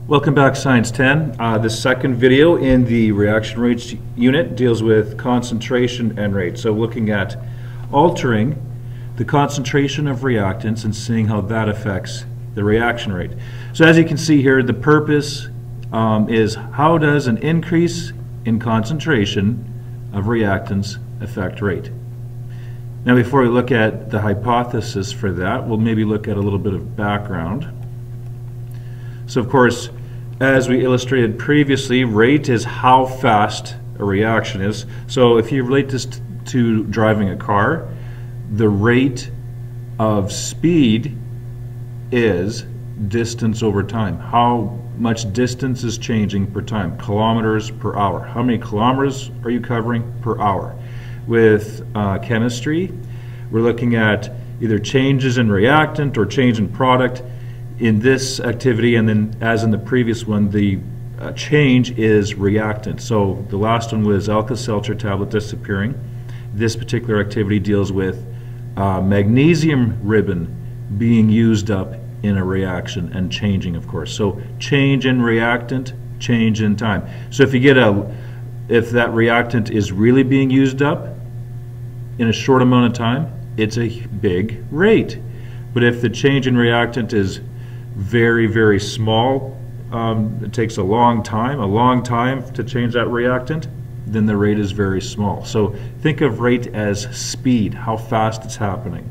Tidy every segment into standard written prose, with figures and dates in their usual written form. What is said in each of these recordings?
Welcome back, Science 10. The second video in the reaction rates unit deals with concentration and rate. So looking at altering the concentration of reactants and seeing how that affects the reaction rate. So as you can see here, the purpose is how does an increase in concentration of reactants affect rate? Now before we look at the hypothesis for that, we'll maybe look at a little bit of background. So of course, as we illustrated previously, rate is how fast a reaction is. So if you relate this to driving a car, the rate of speed is distance over time. How much distance is changing per time? Kilometers per hour. How many kilometers are you covering per hour? With chemistry, we're looking at either changes in reactant or change in product. In this activity, and then as in the previous one, the change is reactant. So the last one was Alka-Seltzer tablet disappearing. This particular activity deals with magnesium ribbon being used up in a reaction and changing, of course. So change in reactant, change in time. So if you get if that reactant is really being used up in a short amount of time, it's a big rate. But if the change in reactant is very, very small, it takes a long time to change that reactant, then the rate is very small. So think of rate as speed, how fast it's happening.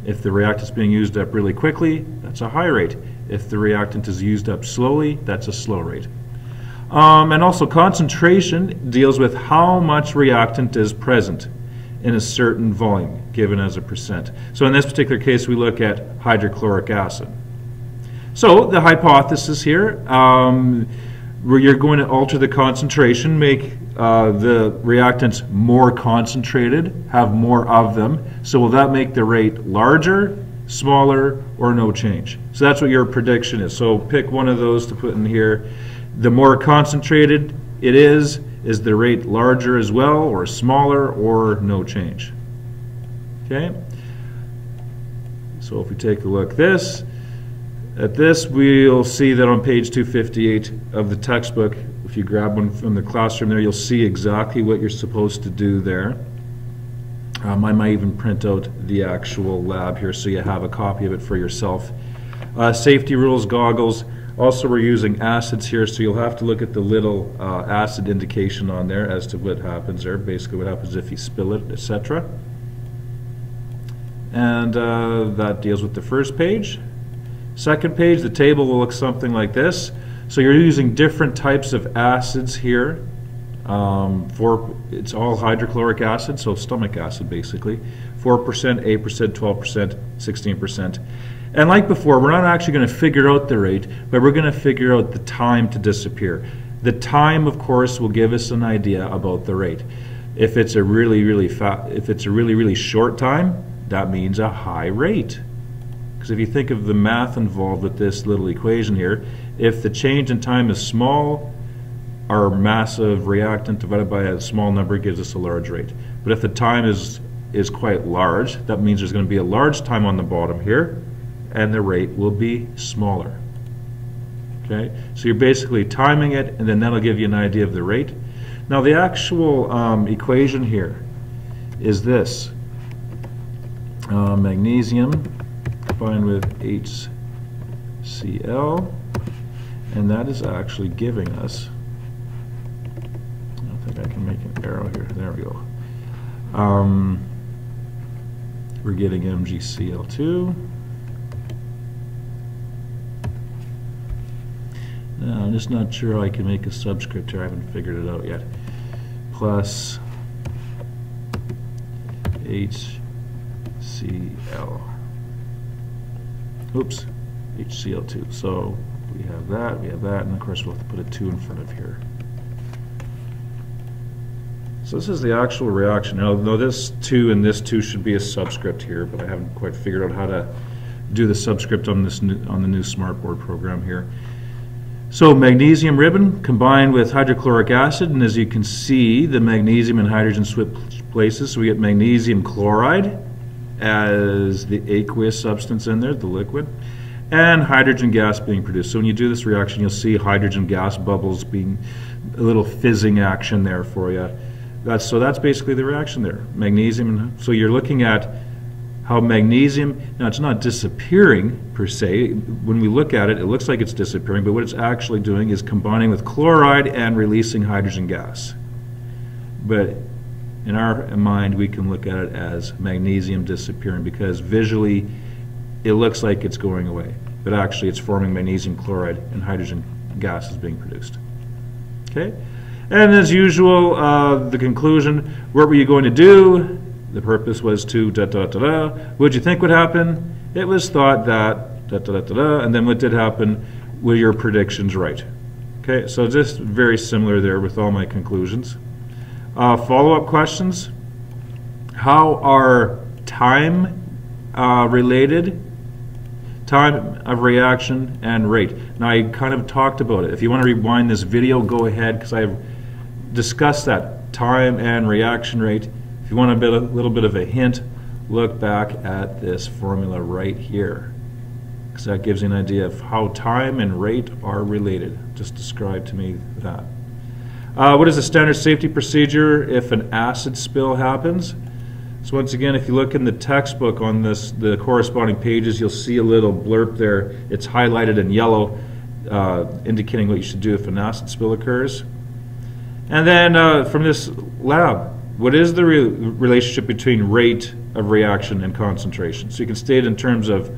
If the reactant is being used up really quickly, that's a high rate. If the reactant is used up slowly, that's a slow rate. And also concentration deals with how much reactant is present in a certain volume, given as a percent. So in this particular case, we look at hydrochloric acid. So the hypothesis here, where you're going to alter the concentration, make the reactants more concentrated, have more of them. So will that make the rate larger, smaller, or no change? So that's what your prediction is. So pick one of those to put in here. The more concentrated it is the rate larger as well, or smaller, or no change? Okay. So if we take a look at this, we'll see that on page 258 of the textbook, if you grab one from the classroom there, you'll see exactly what you're supposed to do there. I might even print out the actual lab here so you have a copy of it for yourself. Safety rules, goggles. Also, we're using acids here, so you'll have to look at the little acid indication on there as to what happens there, basically what happens if you spill it, etc. And that deals with the first page. Second page, the table will look something like this. So you're using different types of acids here. It's all hydrochloric acid, so stomach acid basically. 4%, 8%, 12%, 16%. And like before, we're not actually going to figure out the rate, but we're going to figure out the time to disappear. The time, of course, will give us an idea about the rate. If it's a really short time, that means a high rate. Because if you think of the math involved with this little equation here, if the change in time is small, our massive reactant divided by a small number gives us a large rate. But if the time is quite large, that means there's going to be a large time on the bottom here, and the rate will be smaller. Okay, so you're basically timing it, and then that'll give you an idea of the rate. Now the actual equation here is this: magnesium combined with HCl, and that is actually giving us, I don't think I can make an arrow here, there we go. We're getting MgCl2. Now, I'm just not sure how I can make a subscript here, I haven't figured it out yet. Plus HCl. Oops, HCl2. So we have that, and of course we'll have to put a 2 in front of here. So this is the actual reaction. Now, this 2 and this 2 should be a subscript here, but I haven't quite figured out how to do the subscript on the new Smartboard program here. So magnesium ribbon combined with hydrochloric acid, and as you can see, the magnesium and hydrogen switch places, so we get magnesium chloride as the aqueous substance in there, the liquid, and hydrogen gas being produced. So when you do this reaction, you'll see hydrogen gas bubbles being a little fizzing action there for you. So that's basically the reaction there. Magnesium. So you're looking at how magnesium, now it's not disappearing per se. When we look at it, it looks like it's disappearing, but what it's actually doing is combining with chloride and releasing hydrogen gas. But in our mind, we can look at it as magnesium disappearing because visually it looks like it's going away, but actually it's forming magnesium chloride and hydrogen gas is being produced. Okay? And as usual, the conclusion, what were you going to do? The purpose was to da-da-da-da. What did you think would happen? It was thought that da-da-da-da-da, and then what did happen? Were your predictions right? Okay, so just very similar there with all my conclusions. Follow-up questions. How are time related? Time of reaction and rate. Now I kind of talked about it. If you want to rewind this video, go ahead because I've discussed that time and reaction rate. If you want a little bit of a hint, look back at this formula right here because that gives you an idea of how time and rate are related. Just describe to me that. What is the standard safety procedure if an acid spill happens? So once again, if you look in the textbook on the corresponding pages, you'll see a little blurb there. It's highlighted in yellow, indicating what you should do if an acid spill occurs. And then from this lab, what is the relationship between rate of reaction and concentration? So you can state in terms of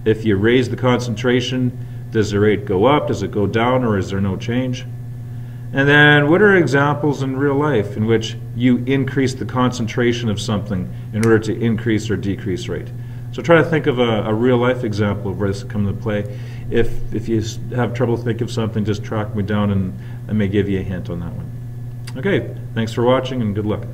if you raise the concentration, does the rate go up, does it go down, or is there no change? And then what are examples in real life in which you increase the concentration of something in order to increase or decrease rate? So try to think of a real life example of where this comes into play. If you have trouble thinking of something, just track me down and I may give you a hint on that one. Okay, thanks for watching and good luck.